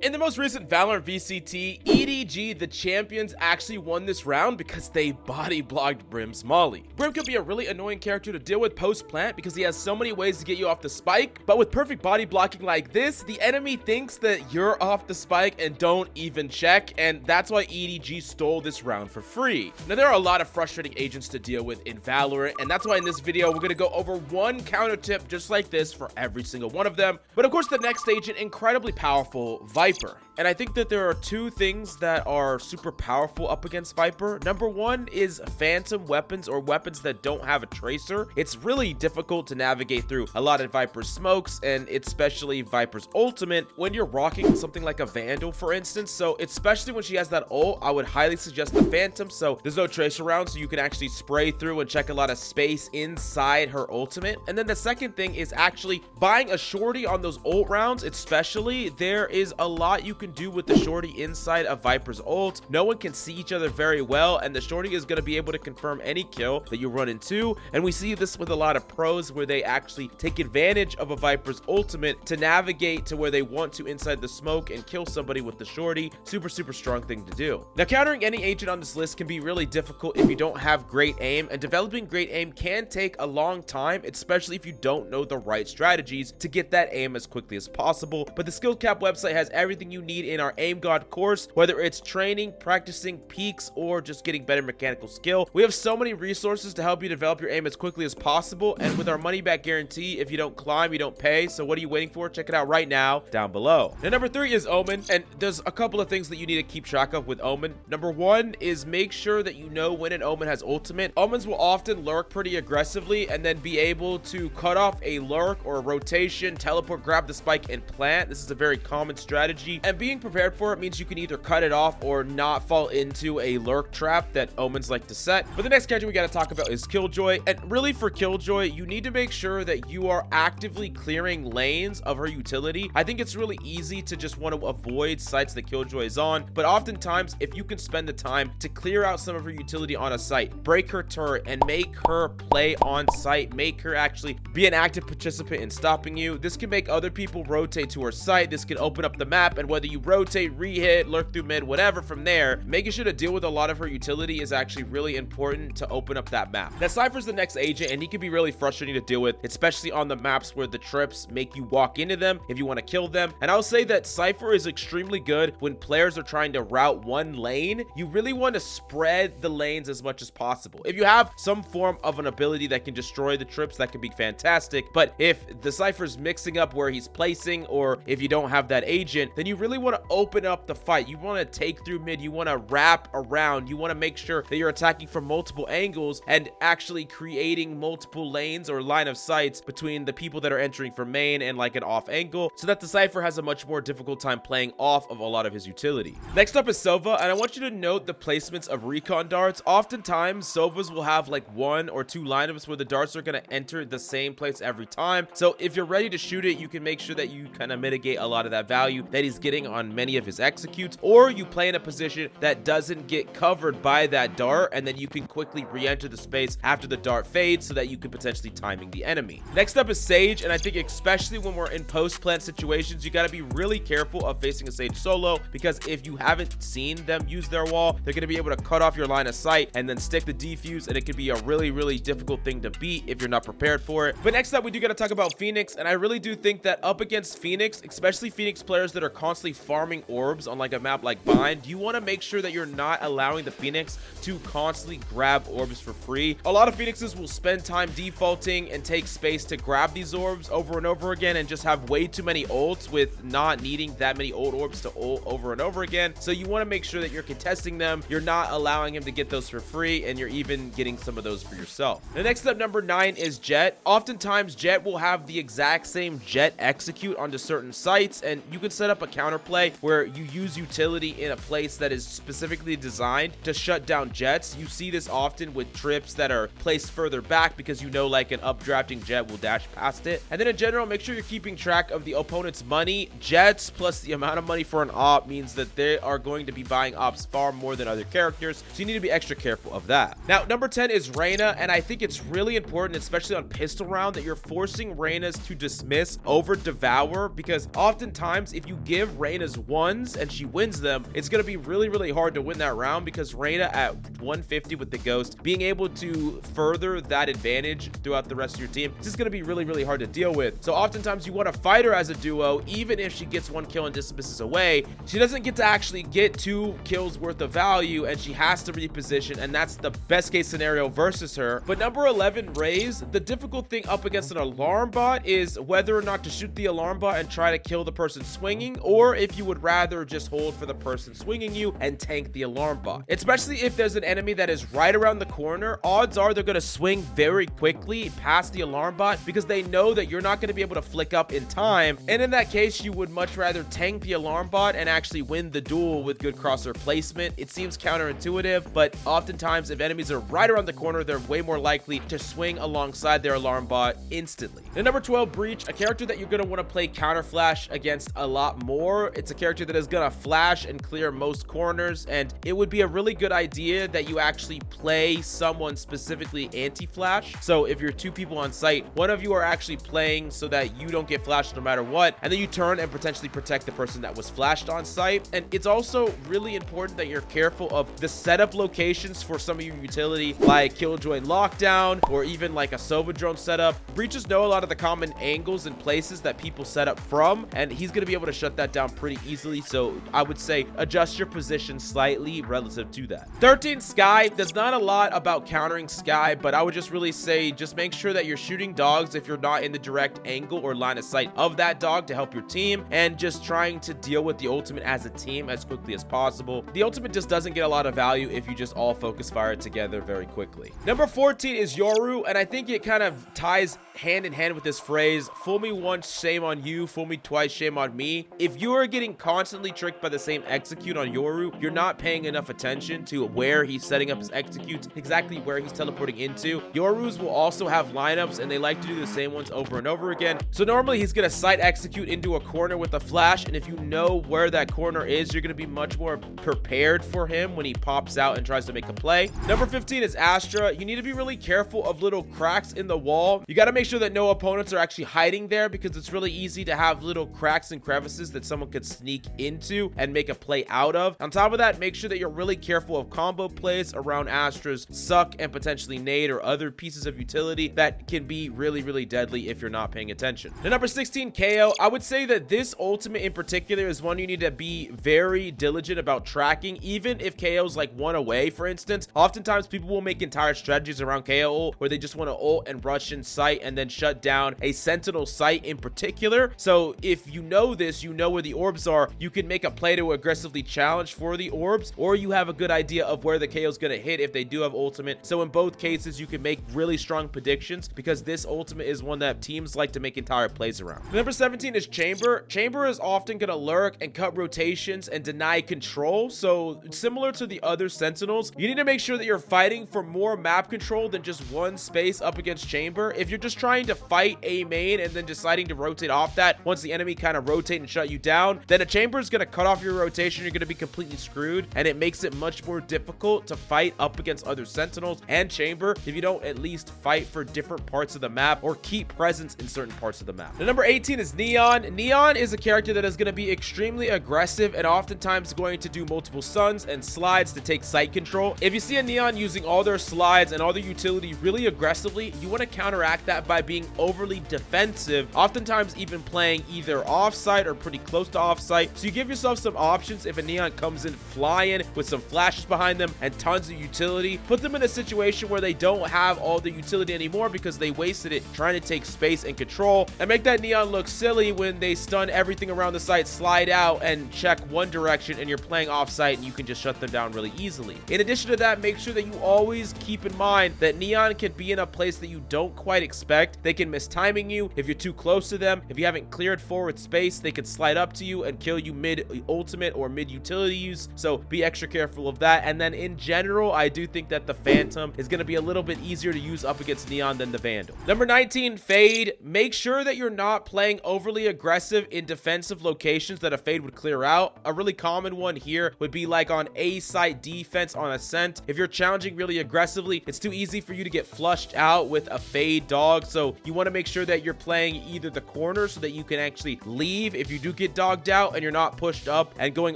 In the most recent Valorant VCT, EDG, the champions, actually won this round because they body blocked Brim's Molly. Brim could be a really annoying character to deal with post-plant because he has so many ways to get you off the spike, but with perfect body blocking like this, the enemy thinks that you're off the spike and don't even check, and that's why EDG stole this round for free. Now, there are a lot of frustrating agents to deal with in Valorant, and that's why in this video, we're gonna go over one counter tip just like this for every single one of them. But of course, the next agent, incredibly powerful, Vyse. And I think that there are two things that are super powerful up against Viper. Number one is phantom weapons or weapons that don't have a tracer. It's really difficult to navigate through a lot of Viper's smokes, and especially Viper's ultimate when you're rocking something like a Vandal, for instance. So especially when she has that ult, I would highly suggest the Phantom. So there's no tracer around, so you can actually spray through and check a lot of space inside her ultimate. And then the second thing is actually buying a shorty on those ult rounds. Especially, there is a lot you can do with the shorty inside of Viper's ult. No one can see each other very well, and the shorty is going to be able to confirm any kill that you run into. And we see this with a lot of pros where they actually take advantage of a Viper's ultimate to navigate to where they want to inside the smoke and kill somebody with the shorty. Super strong thing to do. Now, countering any agent on this list can be really difficult if you don't have great aim, and developing great aim can take a long time, especially if you don't know the right strategies to get that aim as quickly as possible. But the SkillCapped website has everything you need in our aim god course, whether it's training, practicing peaks, or just getting better mechanical skill. We have so many resources to help you develop your aim as quickly as possible, and with our money back guarantee, if you don't climb, you don't pay. So what are you waiting for? Check it out right now down below. Now, number 3 is Omen, and there's a couple of things that you need to keep track of with Omen. Number 1 is make sure that you know when an Omen has ultimate. Omens will often lurk pretty aggressively and then be able to cut off a lurk or a rotation, teleport, grab the spike, and plant. This is a very common strategy, and being prepared for it means you can either cut it off or not fall into a lurk trap that Omens like to set. But the next character we got to talk about is Killjoy, and really for Killjoy, you need to make sure that you are actively clearing lanes of her utility. I think it's really easy to just want to avoid sites that Killjoy is on, but oftentimes if you can spend the time to clear out some of her utility on a site, break her turret, and make her play on site, make her actually be an active participant in stopping you, this can make other people rotate to her site. This can open up the map, and whether you rotate, re-hit, lurk through mid, whatever from there, making sure to deal with a lot of her utility is actually really important to open up that map. Now, Cypher's the next agent, and he can be really frustrating to deal with, especially on the maps where the trips make you walk into them if you want to kill them. And I'll say that Cypher is extremely good when players are trying to route one lane. You really want to spread the lanes as much as possible. If you have some form of an ability that can destroy the trips, that can be fantastic. But if the Cypher's mixing up where he's placing, or if you don't have that agent, then you really want to open up the fight. You want to take through mid, you want to wrap around, you want to make sure that you're attacking from multiple angles and actually creating multiple lanes or line of sights between the people that are entering from main and like an off angle, so that the Cypher has a much more difficult time playing off of a lot of his utility. Next up is Sova, and I want you to note the placements of recon darts. Oftentimes Sovas will have like 1 or 2 lineups where the darts are going to enter the same place every time. So if you're ready to shoot it, you can make sure that you kind of mitigate a lot of that value that he's getting on many of his executes, or you play in a position that doesn't get covered by that dart, and then you can quickly re-enter the space after the dart fades so that you can potentially timing the enemy. Next up is Sage, and I think especially when we're in post-plant situations, you got to be really careful of facing a Sage solo, because if you haven't seen them use their wall, they're going to be able to cut off your line of sight and then stick the defuse, and it could be a really difficult thing to beat if you're not prepared for it. But next up, we do got to talk about Phoenix, and I really do think that up against Phoenix, especially Phoenix players that are constantly farming orbs on like a map like Bind, you want to make sure that you're not allowing the Phoenix to constantly grab orbs for free. A lot of Phoenixes will spend time defaulting and take space to grab these orbs over and over again and just have way too many ults with not needing that many ult orbs to ult over and over again. So you want to make sure that you're contesting them, you're not allowing him to get those for free, and you're even getting some of those for yourself. The next up, number 9, is Jett. Oftentimes Jett will have the exact same Jett execute onto certain sites, and you can set up a counterplay where you use utility in a place that is specifically designed to shut down Jetts. You see this often with trips that are placed further back because you know like an updrafting Jett will dash past it. And then in general, make sure you're keeping track of the opponent's money. Jetts plus the amount of money for an op means that they are going to be buying ops far more than other characters, so you need to be extra careful of that. Now, number 10 is Reyna, and I think it's really important, especially on pistol round, that you're forcing Reynas to dismiss over devour, because oftentimes if you give Reyna's ones and she wins them, it's going to be really hard to win that round, because Reyna at 150 with the ghost, being able to further that advantage throughout the rest of your team, it's just going to be really hard to deal with. So oftentimes you want to fight her as a duo. Even if she gets 1 kill and dismisses away, she doesn't get to actually get 2 kills worth of value, and she has to reposition, and that's the best case scenario versus her. But number 11, Raze, the difficult thing up against an alarm bot is whether or not to shoot the alarm bot and try to kill the person swinging, or if you would rather just hold for the person swinging you and tank the alarm bot. Especially if there's an enemy that is right around the corner, odds are they're going to swing very quickly past the alarm bot, because they know that you're not going to be able to flick up in time. And in that case, you would much rather tank the alarm bot and actually win the duel with good crosshair placement. It seems counterintuitive, but oftentimes if enemies are right around the corner, they're way more likely to swing alongside their alarm bot instantly. And number 12, Breach, a character that you're going to want to play counter flash against a lot more. It's a character that is going to flash and clear most corners, and it would be a really good idea that you actually play someone specifically anti-flash. So if you're 2 people on site, one of you are actually playing so that you don't get flashed no matter what, and then you turn and potentially protect the person that was flashed on site. And it's also really important that you're careful of the setup locations for some of your utility, like Killjoy lockdown, or even like a Sova drone setup. Breaches know a lot of the common angles and places that people set up from, and he's going to be able to shut that down pretty easily. So I would say adjust your position slightly relative to that. 13, Skye. There's not a lot about countering Skye, but I would just really say just make sure that you're shooting dogs if you're not in the direct angle or line of sight of that dog to help your team, and just trying to deal with the ultimate as a team as quickly as possible. The ultimate just doesn't get a lot of value if you just all focus fire together very quickly. Number 14 is Yoru, and I think it kind of ties hand in hand with this phrase, fool me once, shame on you, fool me twice, shame on me. If you are getting constantly tricked by the same execute on Yoru, you're not paying enough attention to where he's setting up his executes, exactly where he's teleporting into. Yorus will also have lineups, and they like to do the same ones over and over again. So normally he's going to side execute into a corner with a flash, and if you know where that corner is, you're going to be much more prepared for him when he pops out and tries to make a play. Number 15 is Astra. You need to be really careful of little cracks in the wall. You got to make sure that no opponents are actually hiding there, because it's really easy to have little cracks and crevices that someone could sneak into and make a play out of. On top of that, make sure that you're really careful of combo plays around Astra's suck and potentially nade or other pieces of utility that can be really deadly if you're not paying attention. The number 16, kayo. I would say that this ultimate in particular is one you need to be very diligent about tracking. Even if kayo's like 1 away, for instance, oftentimes people will make entire strategies around kayo ult where they just want to ult and rush in sight and then shut down a sentinel site in particular. So if you know this, you know where the orbs are, you can make a play to aggressively challenge for the orbs, or you have a good idea of where the KO is going to hit if they do have ultimate. So in both cases, you can make really strong predictions, because this ultimate is one that teams like to make entire plays around. Number 17 is Chamber. Chamber is often going to lurk and cut rotations and deny control. So similar to the other sentinels, you need to make sure that you're fighting for more map control than just one space up against Chamber. If you're just trying to fight a main and then deciding to rotate off that once the enemy kind of rotate and shut you down, then a Chamber is going to cut off your rotation. You're going to be completely screwed, and it makes it much more difficult to fight up against other sentinels and Chamber if you don't at least fight for different parts of the map or keep presence in certain parts of the map. The number 18 is Neon. Neon is a character that is going to be extremely aggressive and oftentimes going to do multiple stuns and slides to take site control. If you see a Neon using all their slides and all their utility really aggressively, you want to counteract that by being overly defensive, oftentimes even playing either offsite or pretty close to offsite. So you give yourself some options. If a Neon comes in flying with some flashes behind them and tons of utility, put them in a situation where they don't have all the utility anymore because they wasted it trying to take space and control, and make that Neon look silly when they stun everything around the site, slide out and check one direction, and you're playing offsite and you can just shut them down really easily. In addition to that, make sure that you always keep in mind that Neon can be in a place that you don't quite expect. They can miss timing you if you're too close to them. If you haven't cleared forward space, they can slide up to you and kill you mid ultimate or mid utility use. So be extra careful of that. And then in general, I do think that the Phantom is going to be a little bit easier to use up against Neon than the Vandal. Number 19, Fade. Make sure that you're not playing overly aggressive in defensive locations that a Fade would clear out. A really common one here would be like on A site defense on Ascent. If you're challenging really aggressively, it's too easy for you to get flushed out with a Fade dog. So you want to make sure that you're playing either the corner so that you can actually leave if you do get dogged out and you're not pushed up and going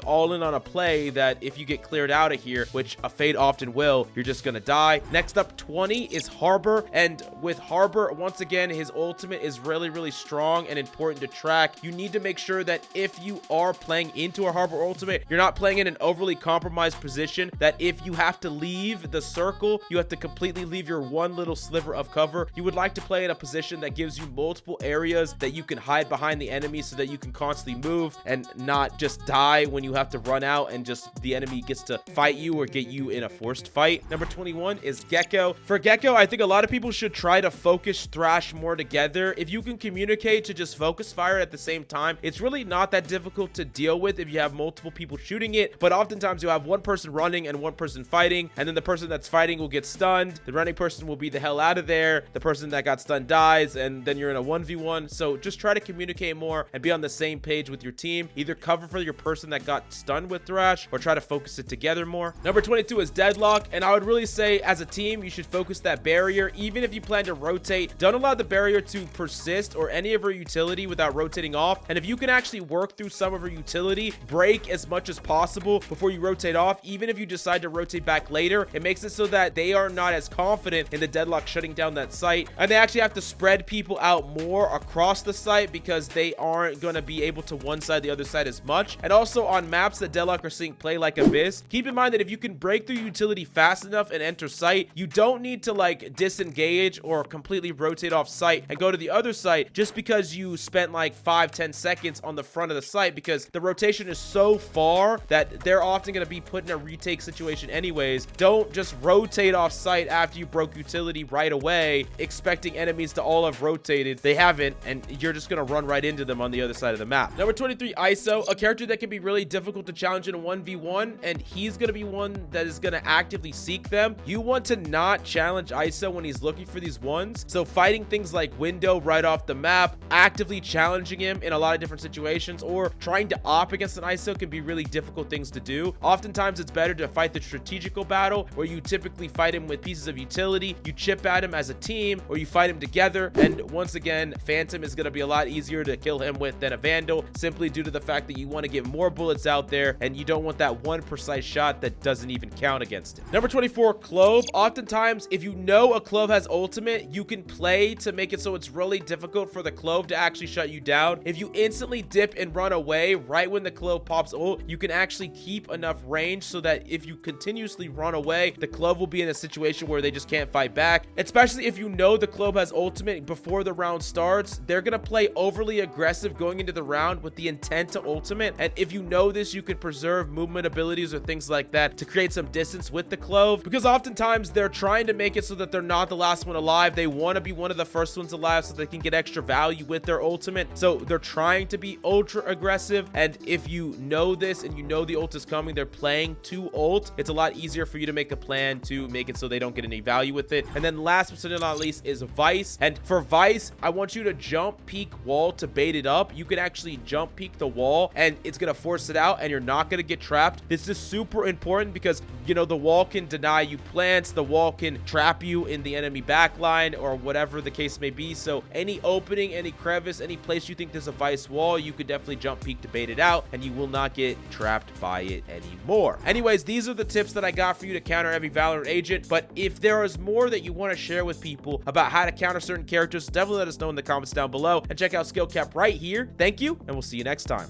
all in on a play that if you get cleared out of here, which a Fade often will, you're just gonna die. Next up, 20 is Harbor, and with Harbor, once again, his ultimate is really strong and important to track. You need to make sure that if you are playing into a Harbor ultimate, you're not playing in an overly compromised position, that if you have to leave the circle, you have to completely leave your one little sliver of cover. You would like to play in a position that gives you multiple areas that you can hide behind the enemy so that you can constantly move and not just die when you have to run out and just the enemy gets to fight you or get you in a forced fight. Number 21 is Gekko. For Gekko, I think a lot of people should try to focus Thrash more together. If you can communicate to just focus fire at the same time, it's really not that difficult to deal with if you have multiple people shooting it, but oftentimes you'll have one person running and one person fighting, and then the person that's fighting will get stunned, the running person will be the hell out of there, the person that got stunned dies, and then you're in a 1v1. So just try to communicate more and be on the same page with your team. Either cover for your person that got stunned with Thrash or try to focus it together more. Number 22 is Deadlock, and I would really say as a team you should focus that barrier. Even if you plan to rotate, don't allow the barrier to persist or any of her utility without rotating off. And if you can actually work through some of her utility, break as much as possible before you rotate off. Even if you decide to rotate back later, it makes it so that they are not as confident in the Deadlock shutting down that site, and they actually have to spread people out more across the site because they aren't going to be able to one side the other side as much. And also on maps that Deadlock are seeing play like Abyss, keep in mind that if you can break through utility fast enough and enter site, you don't need to like disengage or completely rotate off site and go to the other site just because you spent like 5-10 seconds on the front of the site, because the rotation is so far that they're often going to be put in a retake situation anyways. Don't just rotate off site after you broke utility right away expecting enemies to all have rotated. They haven't, and you're just going to run right into them on the other side of the map. Number 23, ISO, a character that can be really difficult to challenge in a 1v1, and he's going to be one that is going to actively seek them. You want to not challenge ISO when he's looking for these ones. So fighting things like window right off the map, actively challenging him in a lot of different situations, or trying to op against an ISO can be really difficult things to do. Oftentimes it's better to fight the strategical battle where you typically fight him with pieces of utility, you chip at him as a team, or you fight him together. And once again, Phantom is going to be a lot easier to kill him with than a Vandal, simply due to the fact that you want to get more bullets out there and you don't want that one precise shot that doesn't even count against him. Number 24, Clove. Oftentimes if you know a Clove has ultimate, you can play to make it so it's really difficult for the Clove to actually shut you down. If you instantly dip and run away right when the Clove pops ult, you can actually keep enough range so that if you continuously run away, the Clove will be in a situation where they just can't fight back. Especially if you know the Clove has ultimate before the round starts, they're gonna play overly aggressive going into the round with the intent to ultimate. And if you know this, you can preserve movement abilities or things like that to create some distance with the Clove, because oftentimes they're trying to make it so that they're not the last one alive. They want to be one of the first ones alive so they can get extra value with their ultimate. So they're trying to be ultra aggressive, and if you know this and you know the ult is coming, they're playing to ult, it's a lot easier for you to make a plan to make it so they don't get any value with it. And then last but certainly not least is Vyse. And for Vyse, I want you to jump peek wall to bait it up. You can actually jump peek the wall and it's gonna force it out and you're not gonna get trapped. This is super important because, you know, the wall can deny you plants, the wall can trap you in the enemy backline or whatever the case may be. So any opening, any crevice, any place you think there's a Vyse wall, you could definitely jump peek to bait it out and you will not get trapped by it anymore. Anyways, these are the tips that I got for you to counter every Valorant agent. But if there is more that you want to share with people about how to counter certain characters, definitely let us know in the comments down below, and check out SkillCapped right here. Thank you, and we'll see you next time.